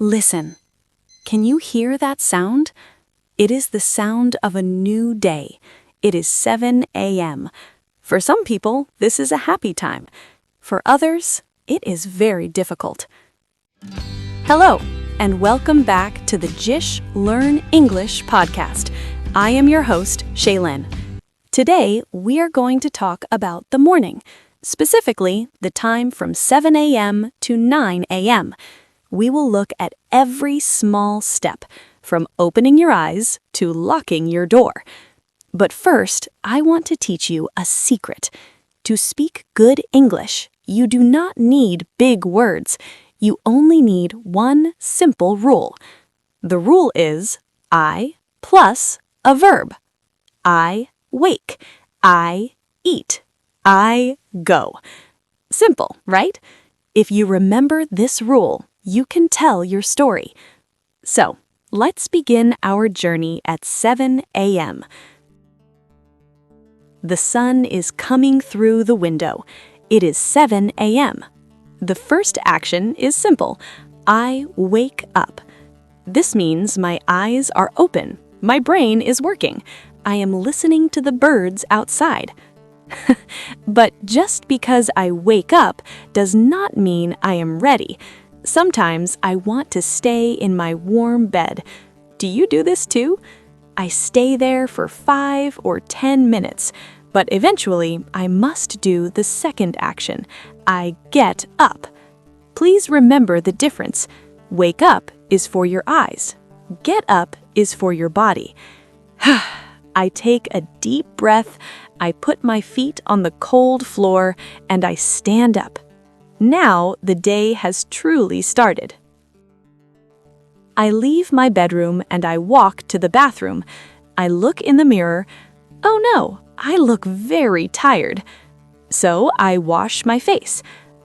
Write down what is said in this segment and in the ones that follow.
Listen. Can you hear that sound? It is the sound of a new day. It is 7 a.m. For some people, this is a happy time. For others, it is very difficult. Hello, and welcome back to the JISH Learn English Podcast. I am your host, Shaylin. Today, we are going to talk about the morning, specifically the time from 7 a.m. to 9 a.m. We will look at every small step, from opening your eyes to locking your door. But first, I want to teach you a secret. To speak good English, you do not need big words. You only need one simple rule. The rule is I plus a verb. I wake. I eat. I go. Simple, right? If you remember this rule, you can tell your story. So, let's begin our journey at 7 a.m. The sun is coming through the window. It is 7 a.m. The first action is simple. I wake up. This means my eyes are open. My brain is working. I am listening to the birds outside. But just because I wake up does not mean I am ready. Sometimes I want to stay in my warm bed. Do you do this too? I stay there for 5 or 10 minutes, but eventually I must do the second action. I get up. Please remember the difference. Wake up is for your eyes. Get up is for your body. I take a deep breath, I put my feet on the cold floor, and I stand up. Now the day has truly started. I leave my bedroom and I walk to the bathroom. I look in the mirror. Oh no, I look very tired. So I wash my face.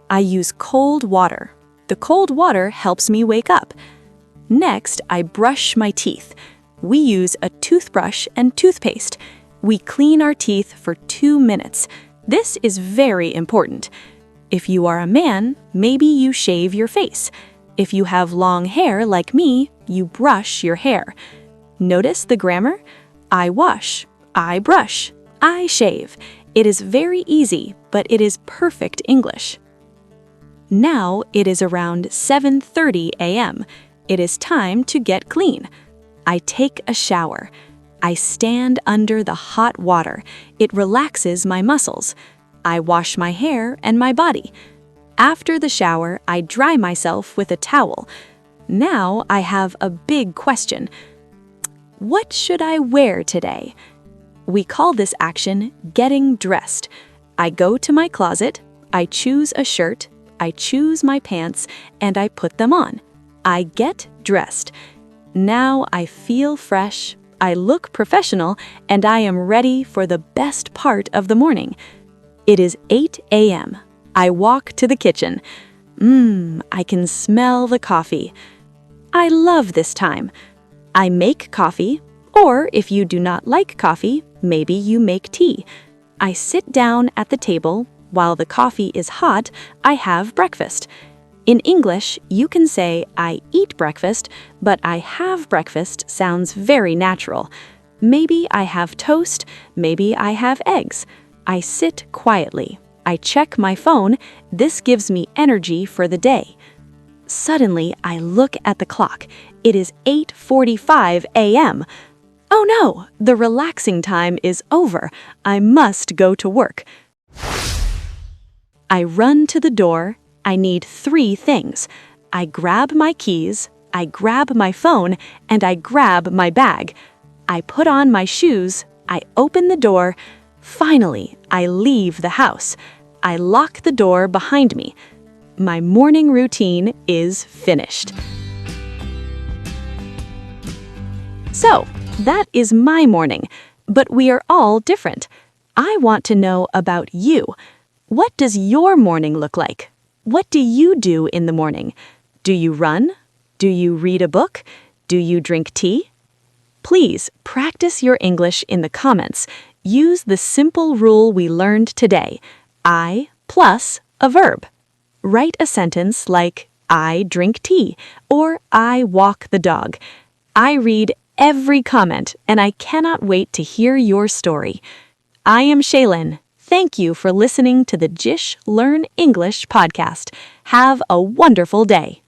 I use cold water. The cold water helps me wake up. Next, I brush my teeth. We use a toothbrush and toothpaste. We clean our teeth for 2 minutes. This is very important. If you are a man, maybe you shave your face. If you have long hair like me, you brush your hair. Notice the grammar? I wash, I brush, I shave. It is very easy, but it is perfect English. Now it is around 7:30 a.m. It is time to get clean. I take a shower. I stand under the hot water. It relaxes my muscles. I wash my hair and my body. After the shower, I dry myself with a towel. Now I have a big question. What should I wear today? We call this action getting dressed. I go to my closet, I choose a shirt, I choose my pants, and I put them on. I get dressed. Now I feel fresh, I look professional, and I am ready for the best part of the morning. It is 8 a.m. I walk to the kitchen. I can smell the coffee. I love this time. I make coffee, or if you do not like coffee, maybe you make tea. I sit down at the table. While the coffee is hot, I have breakfast. In English, you can say I eat breakfast, but I have breakfast sounds very natural. Maybe I have toast, maybe I have eggs. I sit quietly. I check my phone. This gives me energy for the day. Suddenly, I look at the clock. It is 8:45 a.m. Oh no, the relaxing time is over. I must go to work. I run to the door. I need 3 things. I grab my keys, I grab my phone, and I grab my bag. I put on my shoes. I open the door. Finally, I leave the house. I lock the door behind me. My morning routine is finished. So, that is my morning, but we are all different. I want to know about you. What does your morning look like? What do you do in the morning? Do you run? Do you read a book? Do you drink tea? Please practice your English in the comments. Use the simple rule we learned today, I plus a verb. Write a sentence like, I drink tea, or I walk the dog. I read every comment, and I cannot wait to hear your story. I am Shaylin. Thank you for listening to the JISH Learn English podcast. Have a wonderful day.